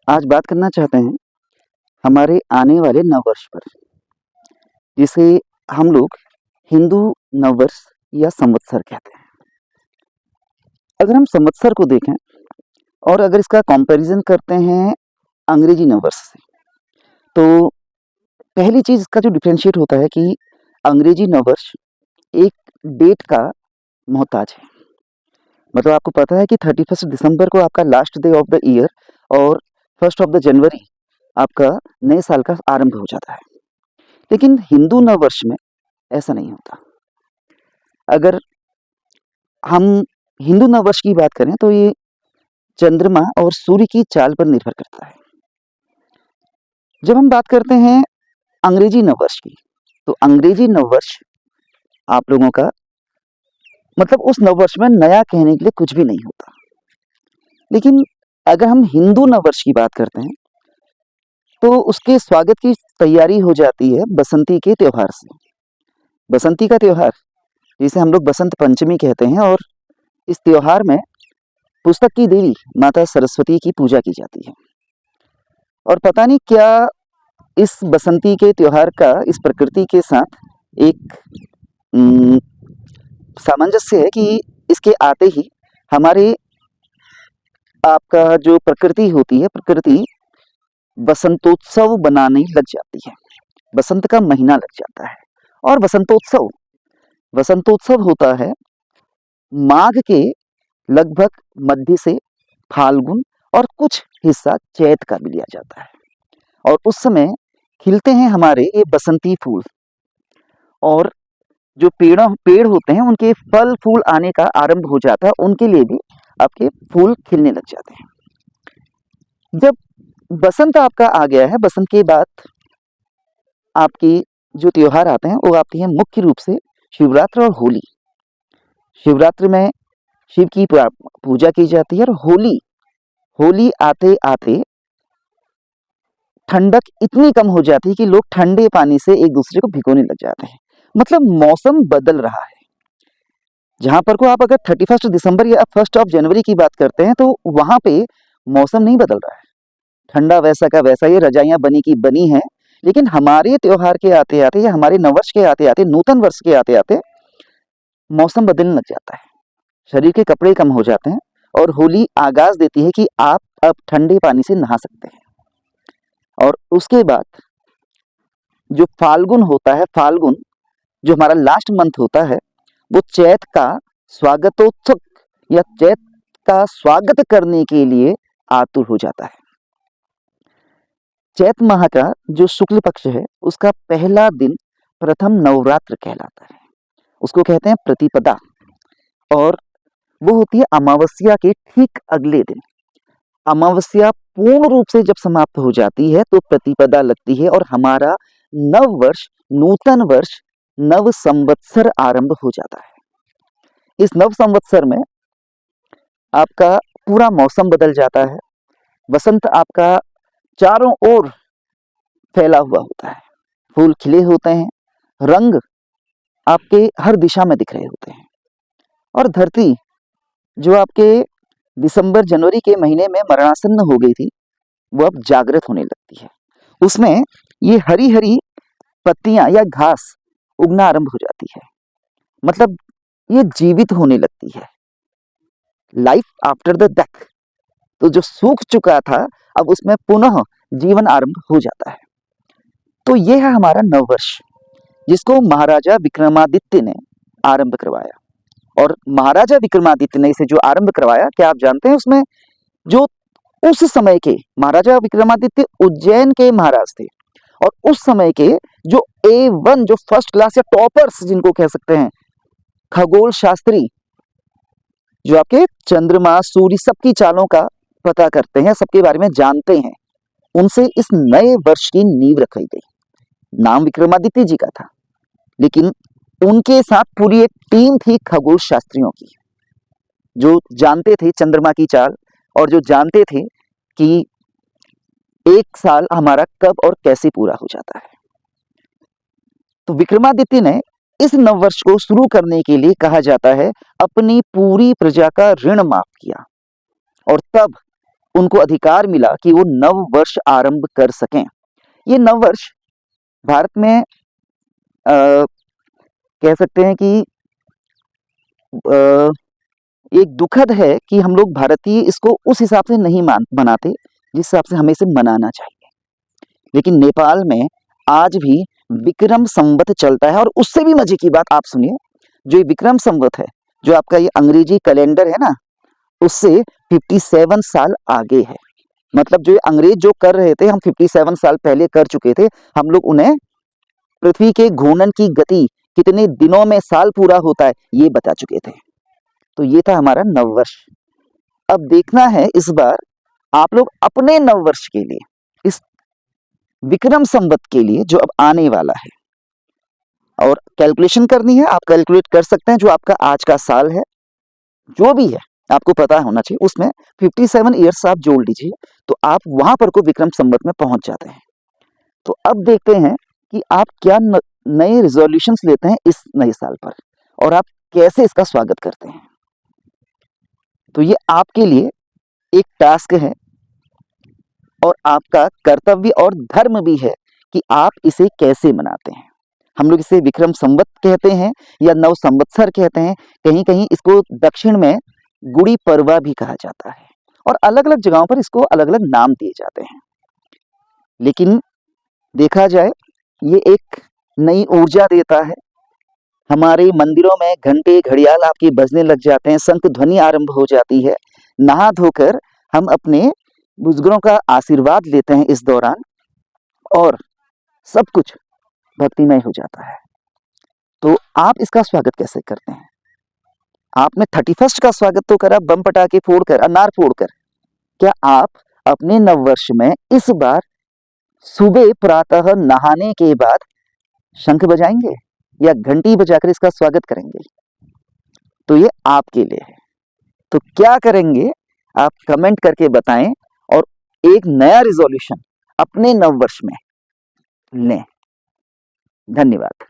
आज बात करना चाहते हैं हमारे आने वाले नववर्ष पर, जिसे हम लोग हिंदू नववर्ष या संवत्सर कहते हैं। अगर हम संवत्सर को देखें और अगर इसका कंपैरिजन करते हैं अंग्रेजी नववर्ष से, तो पहली चीज़ इसका जो डिफरेंशिएट होता है कि अंग्रेजी नववर्ष एक डेट का मोहताज है। मतलब आपको पता है कि 31 दिसंबर को आपका last day of the year और 1 ऑफ द जनवरी आपका नए साल का आरंभ हो जाता है। लेकिन हिंदू नववर्ष में ऐसा नहीं होता। अगर हम हिंदू नववर्ष की बात करें तो ये चंद्रमा और सूर्य की चाल पर निर्भर करता है। जब हम बात करते हैं अंग्रेजी नववर्ष की, तो अंग्रेजी नववर्ष आप लोगों का मतलब उस नववर्ष में नया कहने के लिए कुछ भी नहीं होता। लेकिन अगर हम हिंदू नववर्ष की बात करते हैं तो उसके स्वागत की तैयारी हो जाती है बसंती के त्योहार से। बसंती का त्योहार जिसे हम लोग बसंत पंचमी कहते हैं, और इस त्योहार में पुस्तक की देवी माता सरस्वती की पूजा की जाती है। और पता नहीं क्या इस बसंती के त्योहार का इस प्रकृति के साथ एक सामंजस्य है कि इसके आते ही हमारे आपका जो प्रकृति होती है, प्रकृति बसंतोत्सव बनाने लग जाती है। बसंत का महीना लग जाता है और बसंतोत्सव होता है माघ के लगभग मध्य से फाल्गुन और कुछ हिस्सा चैत का भी लिया जाता है। और उस समय खिलते हैं हमारे ये बसंती फूल, और जो पेड़ होते हैं उनके फल फूल आने का आरंभ हो जाता है, उनके लिए भी आपके फूल खिलने लग जाते हैं। जब बसंत आपका आ गया है, बसंत के बाद आपकी जो त्योहार आते हैं वो आते हैं मुख्य रूप से शिवरात्रि और होली। शिवरात्रि में शिव की पूजा की जाती है, और होली आते आते ठंडक इतनी कम हो जाती है कि लोग ठंडे पानी से एक दूसरे को भिगोने लग जाते हैं। मतलब मौसम बदल रहा है। जहां पर को आप अगर 31 दिसंबर या 1 ऑफ जनवरी की बात करते हैं तो वहां पे मौसम नहीं बदल रहा है। ठंडा वैसा का वैसा, ये रजाइयां बनी की बनी हैं। लेकिन हमारे त्योहार के आते आते या हमारे नववर्ष के आते आते, नूतन वर्ष के आते आते मौसम बदलने लग जाता है, शरीर के कपड़े कम हो जाते हैं, और होली आगाज देती है कि आप अब ठंडे पानी से नहा सकते हैं। और उसके बाद जो फाल्गुन होता है, फाल्गुन जो हमारा लास्ट मंथ होता है, वो चैत का स्वागतोत्सव या चैत का स्वागत करने के लिए आतुर हो जाता है। चैत माह का जो शुक्ल पक्ष है उसका पहला दिन प्रथम नवरात्र कहलाता है। उसको कहते हैं प्रतिपदा, और वो होती है अमावस्या के ठीक अगले दिन। अमावस्या पूर्ण रूप से जब समाप्त हो जाती है तो प्रतिपदा लगती है, और हमारा नव वर्ष, नूतन वर्ष, नव संवत्सर आरंभ हो जाता है। इस नव संवत्सर में आपका पूरा मौसम बदल जाता है। बसंत आपका चारों ओर फैला हुआ होता है, फूल खिले होते हैं, रंग आपके हर दिशा में दिख रहे होते हैं, और धरती जो आपके दिसंबर जनवरी के महीने में मरणासन्न हो गई थी, वो अब जागृत होने लगती है। उसमें ये हरी हरी पत्तियां या घास उगना आरंभ हो जाती है। मतलब ये जीवित होने लगती है, लाइफ आफ्टर द डेथ। तो जो सूख चुका था अब उसमें पुनः जीवन आरंभ हो जाता है। तो ये है हमारा नववर्ष, जिसको महाराजा विक्रमादित्य ने आरंभ करवाया। और महाराजा विक्रमादित्य ने इसे जो आरंभ करवाया, क्या आप जानते हैं उसमें जो उस समय के महाराजा विक्रमादित्य उज्जैन के महाराज थे, और उस समय के जो A1 जो फर्स्ट क्लास या टॉपर्स जिनको कह सकते हैं, खगोल शास्त्री, जो आपके चंद्रमा सूर्य सबकी चालों का पता करते हैं, सबके बारे में जानते हैं, उनसे इस नए वर्ष की नींव रखी गई। नाम विक्रमादित्य जी का था, लेकिन उनके साथ पूरी एक टीम थी खगोल शास्त्रियों की, जो जानते थे चंद्रमा की चाल, और जो जानते थे कि एक साल हमारा कब और कैसे पूरा हो जाता है। तो विक्रमादित्य ने इस नववर्ष को शुरू करने के लिए, कहा जाता है, अपनी पूरी प्रजा का ऋण माफ किया, और तब उनको अधिकार मिला कि वो नव वर्ष आरंभ कर सकें। ये नव वर्ष भारत में कह सकते हैं कि एक दुखद है कि हम लोग भारतीय इसको उस हिसाब से नहीं मनाते जिस हिसाब से हमें इसे मनाना चाहिए। लेकिन नेपाल में आज भी विक्रम संवत चलता है, और उससे भी मजे की बात आप सुनिए, जो ये विक्रम संवत है, जो आपका ये अंग्रेजी कैलेंडर है ना, उससे 57 साल आगे है। मतलब जो ये अंग्रेज जो कर रहे थे, हम 57 साल पहले कर चुके थे। हम लोग उन्हें पृथ्वी के घूर्णन की गति कितने दिनों में साल पूरा होता है ये बता चुके थे। तो ये था हमारा नववर्ष। अब देखना है इस बार आप लोग अपने नववर्ष के लिए, इस विक्रम संवत के लिए जो अब आने वाला है, और कैलकुलेशन करनी है। आप कैलकुलेट कर सकते हैं, जो आपका आज का साल है, जो भी है आपको पता होना चाहिए, उसमें 57 ईयर्स आप जोड़ लीजिए, तो आप वहां पर को विक्रम संवत में पहुंच जाते हैं। तो अब देखते हैं कि आप क्या नए रिजोल्यूशंस लेते हैं इस नए साल पर, और आप कैसे इसका स्वागत करते हैं। तो ये आपके लिए एक टास्क है, और आपका कर्तव्य और धर्म भी है कि आप इसे कैसे मनाते हैं। हम लोग इसे विक्रम संवत कहते हैं या नव संवत्सर कहते हैं, कहीं कहीं इसको दक्षिण में गुड़ी पड़वा भी कहा जाता है, और अलग अलग जगहों पर इसको अलग अलग नाम दिए जाते हैं। लेकिन देखा जाए, ये एक नई ऊर्जा देता है। हमारे मंदिरों में घंटे घड़ियाल आपके बजने लग जाते हैं, शंख ध्वनि आरंभ हो जाती है। नहा धोकर हम अपने बुजुर्गों का आशीर्वाद लेते हैं इस दौरान, और सब कुछ भक्तिमय हो जाता है। तो आप इसका स्वागत कैसे करते हैं? आपने 31st का स्वागत तो करा बम पटाखे फोड़कर, अनार फोड़कर। क्या आप अपने नववर्ष में इस बार सुबह प्रातः नहाने के बाद शंख बजाएंगे या घंटी बजाकर इसका स्वागत करेंगे? तो ये आपके लिए है। तो क्या करेंगे आप कमेंट करके बताएं, और एक नया रिजोल्यूशन अपने नववर्ष में लें। धन्यवाद।